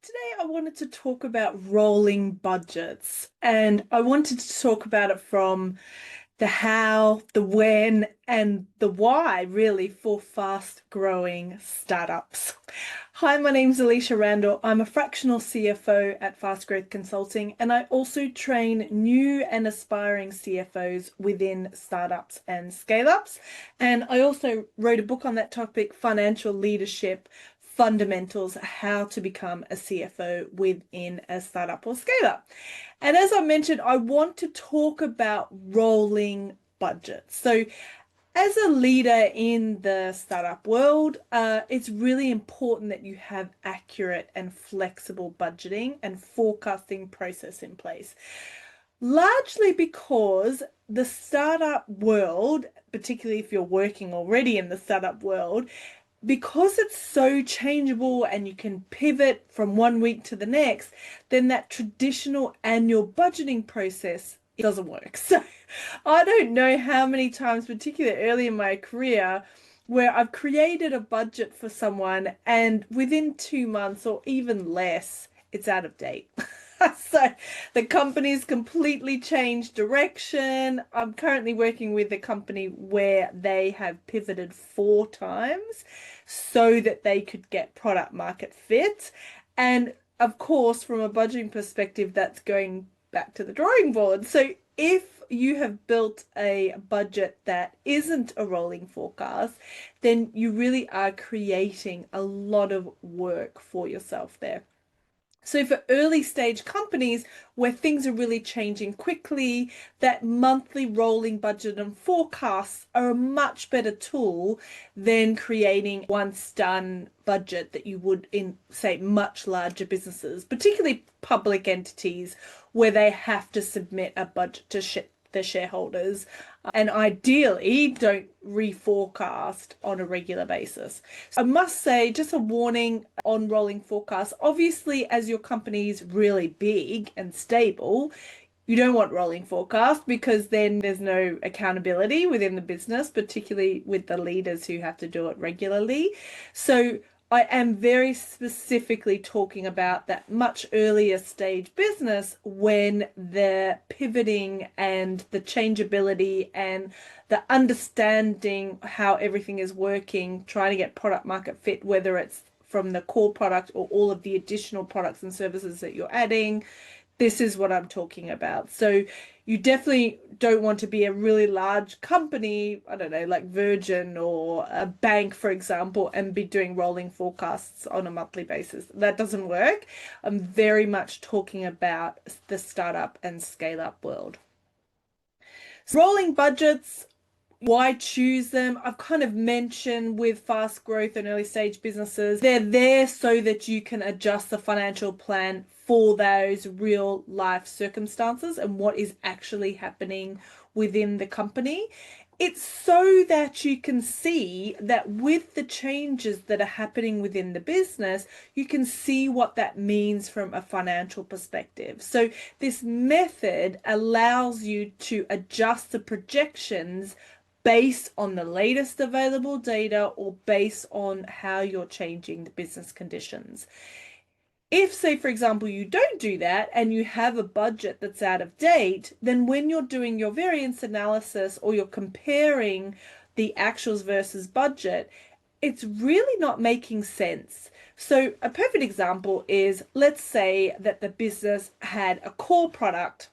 Today, I wanted to talk about rolling budgets, and I wanted to talk about it from the how, the when, and the why, really, for fast-growing startups. Hi, my name's Alysha Randall. I'm a fractional CFO at Fast Growth Consulting, and I also train new and aspiring CFOs within startups and scale-ups. And I also wrote a book on that topic, Financial Leadership Fundamentals, how to become a CFO within a startup or scale up. And as I mentioned, I want to talk about rolling budgets. So as a leader in the startup world, it's really important that you have accurate and flexible budgeting and forecasting process in place. Largely because the startup world, particularly if you're working already in the startup world, because it's so changeable and you can pivot from one week to the next, then that traditional annual budgeting process doesn't work. So I don't know how many times, particularly early in my career, where I've created a budget for someone and within 2 months or even less, it's out of date. So the company's completely changed direction. I'm currently working with a company where they have pivoted 4 times so that they could get product market fit. And of course, from a budgeting perspective, that's going back to the drawing board. So if you have built a budget that isn't a rolling forecast, then you really are creating a lot of work for yourself there. So for early stage companies where things are really changing quickly, that monthly rolling budget and forecasts are a much better tool than creating once done budget that you would in, say, much larger businesses, particularly public entities where they have to submit a budget to the shareholders and ideally don't reforecast on a regular basis. So I must say, just a warning on rolling forecasts. Obviously, as your company is really big and stable, you don't want rolling forecast because then there's no accountability within the business, particularly with the leaders who have to do it regularly. So I am very specifically talking about that much earlier stage business when the pivoting and the changeability and the understanding how everything is working, trying to get product market fit, whether it's from the core product or all of the additional products and services that you're adding. This is what I'm talking about. So you definitely don't want to be a really large company, I don't know, like Virgin or a bank, for example, and be doing rolling forecasts on a monthly basis. That doesn't work. I'm very much talking about the startup and scale up world. So rolling budgets, why choose them? I've kind of mentioned with fast growth and early stage businesses, they're there so that you can adjust the financial plan for those real life circumstances and what is actually happening within the company. It's so that you can see that with the changes that are happening within the business, you can see what that means from a financial perspective. So this method allows you to adjust the projections based on the latest available data or based on how you're changing the business conditions. If, say, for example, you don't do that and you have a budget that's out of date, then when you're doing your variance analysis or you're comparing the actuals versus budget, it's really not making sense. So a perfect example is, let's say that the business had a core product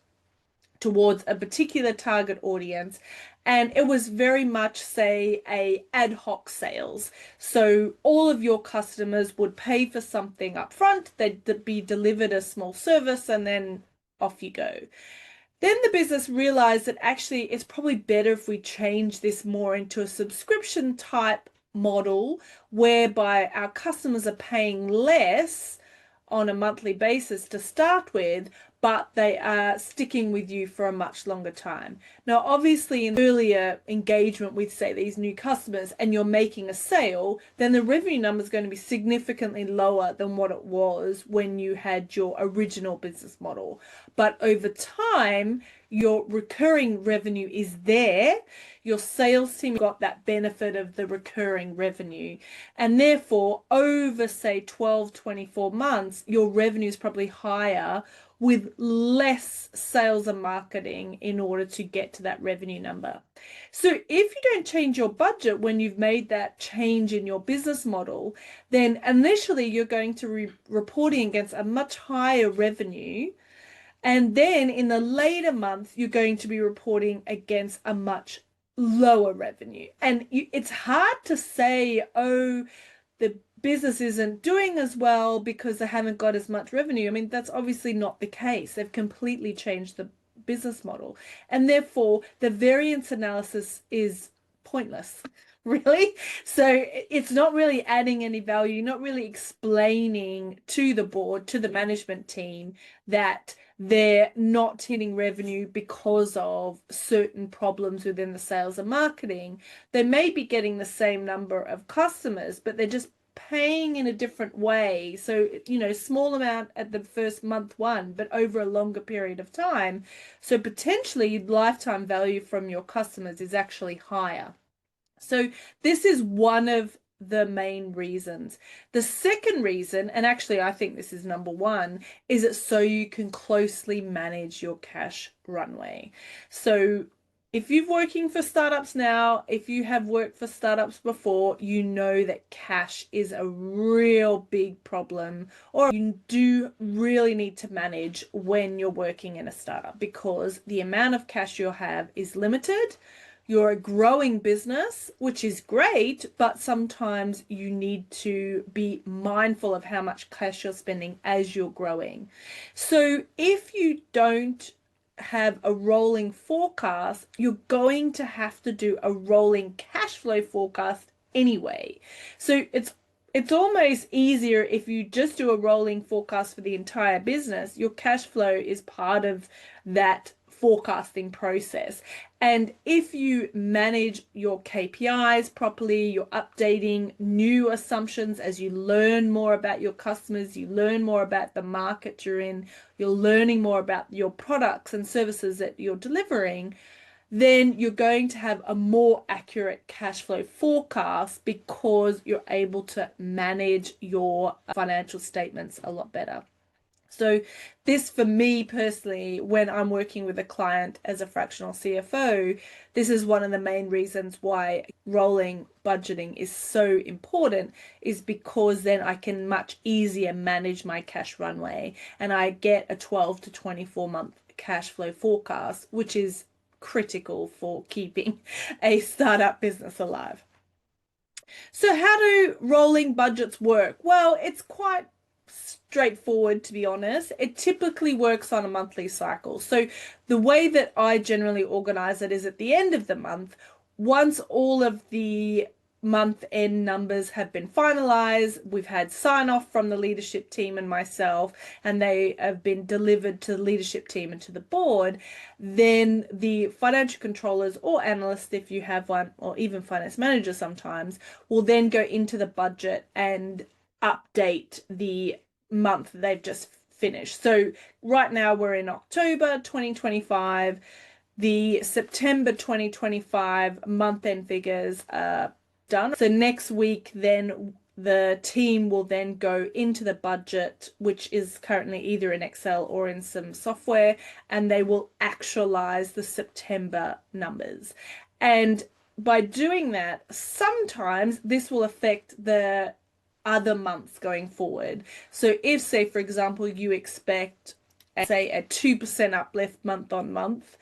towards a particular target audience, and it was very much, say, a ad hoc sales. So all of your customers would pay for something up front, they'd be delivered a small service, and then off you go. Then the business realized that actually it's probably better if we change this more into a subscription type model whereby our customers are paying less on a monthly basis to start with, but they are sticking with you for a much longer time. Now, obviously, in earlier engagement with, say, these new customers and you're making a sale, then the revenue number is going to be significantly lower than what it was when you had your original business model. But over time, your recurring revenue is there. Your sales team got that benefit of the recurring revenue. And therefore, over, say, 12, 24 months, your revenue is probably higher with less sales and marketing in order to get to that revenue number. So if you don't change your budget when you've made that change in your business model, then initially you're going to be reporting against a much higher revenue. And then in the later months, you're going to be reporting against a much lower revenue. And it's hard to say, oh, the business isn't doing as well because they haven't got as much revenue. I mean, that's obviously not the case. They've completely changed the business model. And therefore, the variance analysis is pointless, really. So it's not really adding any value, you're not really explaining to the board, to the management team, that they're not hitting revenue because of certain problems within the sales and marketing. They may be getting the same number of customers, but they're just paying in a different way. So, small amount at the first month one, but over a longer period of time. So potentially lifetime value from your customers is actually higher. So this is one of the main reasons. The second reason, and actually I think this is number one, is it so you can closely manage your cash runway. So if you're working for startups now, if you have worked for startups before, you know that cash is a real big problem, or you do really need to manage when you're working in a startup, because the amount of cash you'll have is limited. You're a growing business, which is great, but sometimes you need to be mindful of how much cash you're spending as you're growing. So if you don't have a rolling forecast, you're going to have to do a rolling cash flow forecast anyway. So it's almost easier if you just do a rolling forecast for the entire business. Your cash flow is part of that forecasting process. And if you manage your KPIs properly, you're updating new assumptions as you learn more about your customers, you learn more about the market you're in, you're learning more about your products and services that you're delivering, then you're going to have a more accurate cash flow forecast because you're able to manage your financial statements a lot better. So this, for me personally, when I'm working with a client as a fractional CFO, this is one of the main reasons why rolling budgeting is so important, is because then I can much easier manage my cash runway and I get a 12 to 24 month cash flow forecast, which is critical for keeping a startup business alive. So how do rolling budgets work? Well, it's quite straightforward, to be honest. It typically works on a monthly cycle. So the way that I generally organize it is at the end of the month, once all of the month end numbers have been finalized, we've had sign off from the leadership team and myself, and they have been delivered to the leadership team and to the board, then the financial controllers or analysts, if you have one, or even finance manager sometimes, will then go into the budget and update the month they've just finished. So right now we're in October 2025. The September 2025 month-end figures are done. So next week, then the team will then go into the budget, which is currently either in Excel or in some software, and they will actualize the September numbers. And by doing that, sometimes this will affect the other months going forward. So if, say, for example, you expect, say, a 2% uplift month on month,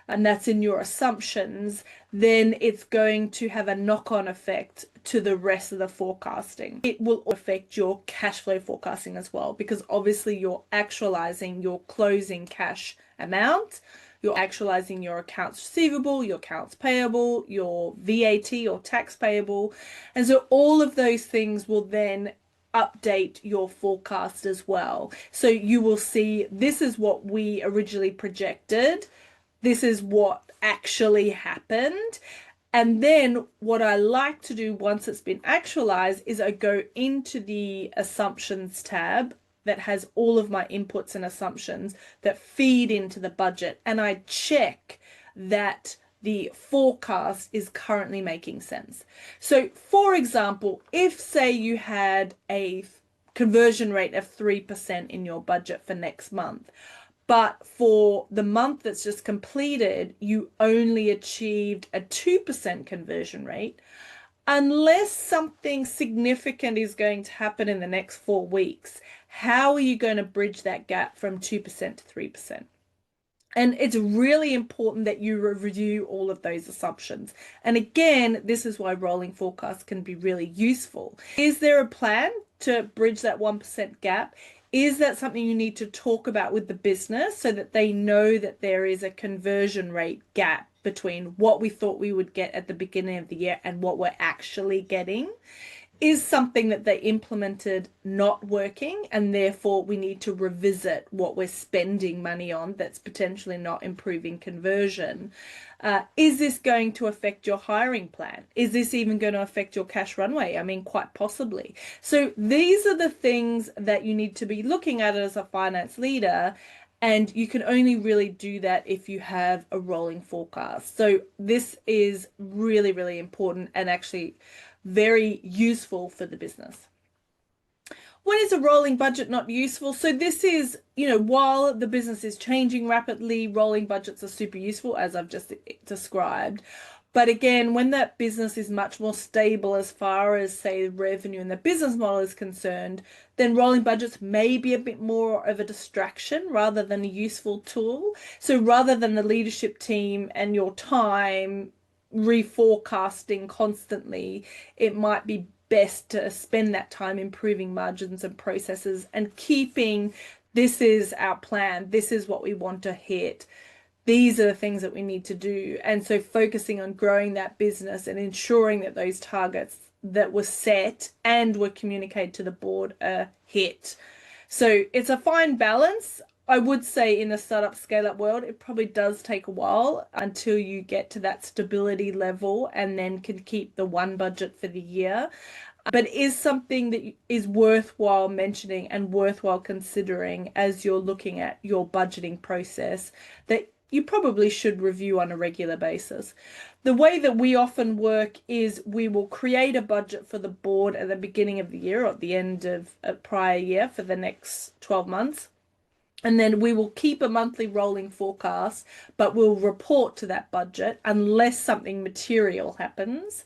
and that's in your assumptions, then it's going to have a knock-on effect to the rest of the forecasting. It will affect your cash flow forecasting as well, because obviously you're actualizing your closing cash amount, you're actualizing your accounts receivable, your accounts payable, your VAT or tax payable. And so all of those things will then update your forecast as well. So you will see, this is what we originally projected. This is what actually happened. And then what I like to do once it's been actualized is I go into the assumptions tab that has all of my inputs and assumptions that feed into the budget, and I check that the forecast is currently making sense. So, for example, if say you had a conversion rate of 3% in your budget for next month, but for the month that's just completed, you only achieved a 2% conversion rate, unless something significant is going to happen in the next 4 weeks, how are you going to bridge that gap from 2% to 3%? And it's really important that you review all of those assumptions. And again, this is why rolling forecasts can be really useful. Is there a plan to bridge that 1% gap? Is that something you need to talk about with the business so that they know that there is a conversion rate gap between what we thought we would get at the beginning of the year and what we're actually getting? Is something that they implemented not working, and therefore we need to revisit what we're spending money on that's potentially not improving conversion? Is this going to affect your hiring plan? Is this even going to affect your cash runway? I mean, quite possibly. So these are the things that you need to be looking at as a finance leader. And you can only really do that if you have a rolling forecast. So this is really, really important and actually very useful for the business. When is a rolling budget not useful? So this is, while the business is changing rapidly, rolling budgets are super useful, as I've just described. But again, when that business is much more stable as far as, say, revenue and the business model is concerned, then rolling budgets may be a bit more of a distraction rather than a useful tool. So rather than the leadership team and your time reforecasting constantly, it might be best to spend that time improving margins and processes and keeping, this is our plan, this is what we want to hit, these are the things that we need to do. And so focusing on growing that business and ensuring that those targets that were set and were communicated to the board are hit. So it's a fine balance. I would say in the startup scale-up world, it probably does take a while until you get to that stability level and then can keep the one budget for the year. But is something that is worthwhile mentioning and worthwhile considering as you're looking at your budgeting process that you probably should review on a regular basis. The way that we often work is we will create a budget for the board at the beginning of the year or at the end of a prior year for the next 12 months. And then we will keep a monthly rolling forecast, but we'll report to that budget unless something material happens.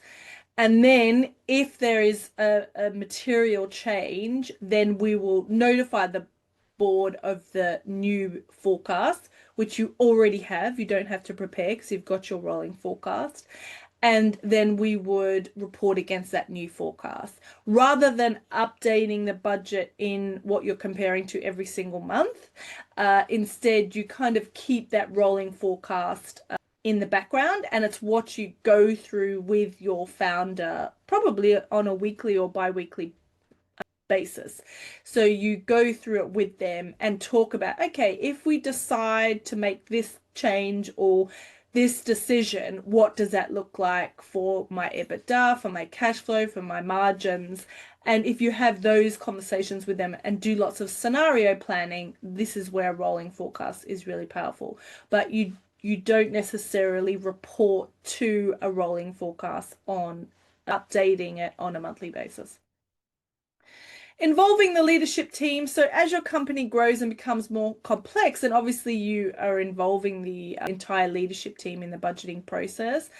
And then if there is a material change, then we will notify the board of the new forecast, which you already have. You don't have to prepare because you've got your rolling forecast. And then we would report against that new forecast. Rather than updating the budget in what you're comparing to every single month, instead you kind of keep that rolling forecast in the background, and it's what you go through with your founder, probably on a weekly or bi-weekly basis. So you go through it with them and talk about, okay, if we decide to make this change or this decision, what does that look like for my EBITDA, for my cash flow, for my margins? And if you have those conversations with them and do lots of scenario planning, this is where rolling forecast is really powerful. But you don't necessarily report to a rolling forecast on updating it on a monthly basis. Involving the leadership team. So as your company grows and becomes more complex, and obviously you are involving the entire leadership team in the budgeting process.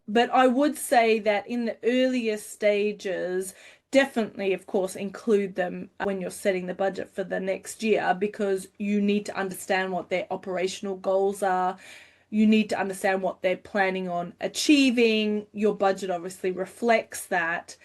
But I would say that in the earlier stages, definitely, of course, include them when you're setting the budget for the next year, because you need to understand what their operational goals are. You need to understand what they're planning on achieving. Your budget obviously reflects that.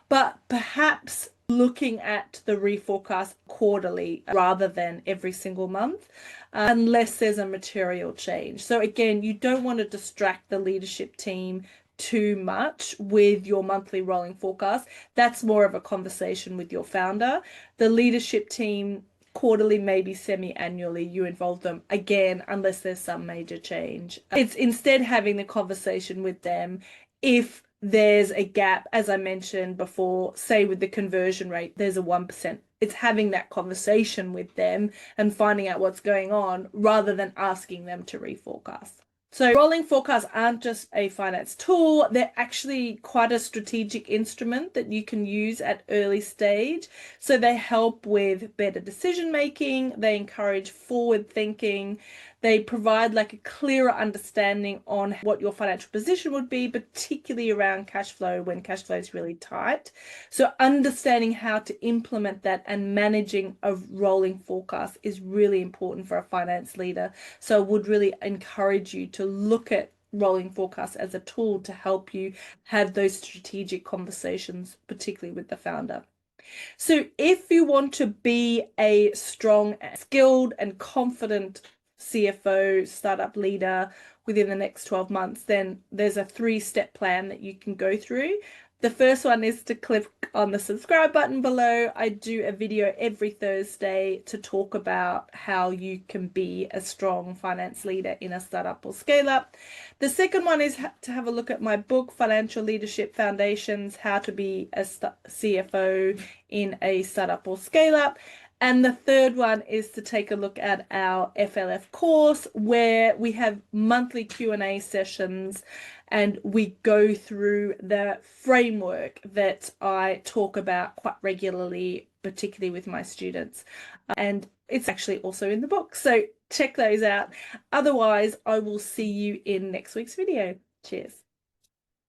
But perhaps looking at the reforecast quarterly rather than every single month, unless there's a material change. So again, you don't want to distract the leadership team too much with your monthly rolling forecast. That's more of a conversation with your founder. The leadership team, quarterly, maybe semi-annually, you involve them again, unless there's some major change. It's instead having the conversation with them if there's a gap, as I mentioned before, say with the conversion rate, there's a 1% it's having that conversation with them and finding out what's going on rather than asking them to reforecast. So rolling forecasts aren't just a finance tool, they're actually quite a strategic instrument that you can use at early stage. So they help with better decision making, they encourage forward thinking, they provide like a clearer understanding on what your financial position would be, particularly around cash flow when cash flow is really tight. So understanding how to implement that and managing a rolling forecast is really important for a finance leader. So I would really encourage you to look at rolling forecasts as a tool to help you have those strategic conversations, particularly with the founder. So if you want to be a strong, skilled, and confident CFO startup leader within the next 12 months, then there's a 3-step plan that you can go through. The first one is to click on the subscribe button below. I do a video every Thursday to talk about how you can be a strong finance leader in a startup or scale up. The second one is to have a look at my book, Financial Leadership Foundations, How to Be a CFO in a Startup or Scale Up. And the third one is to take a look at our FLF course, where we have monthly Q&A sessions and we go through the framework that I talk about quite regularly, particularly with my students. And it's actually also in the book, so check those out. Otherwise, I will see you in next week's video. Cheers.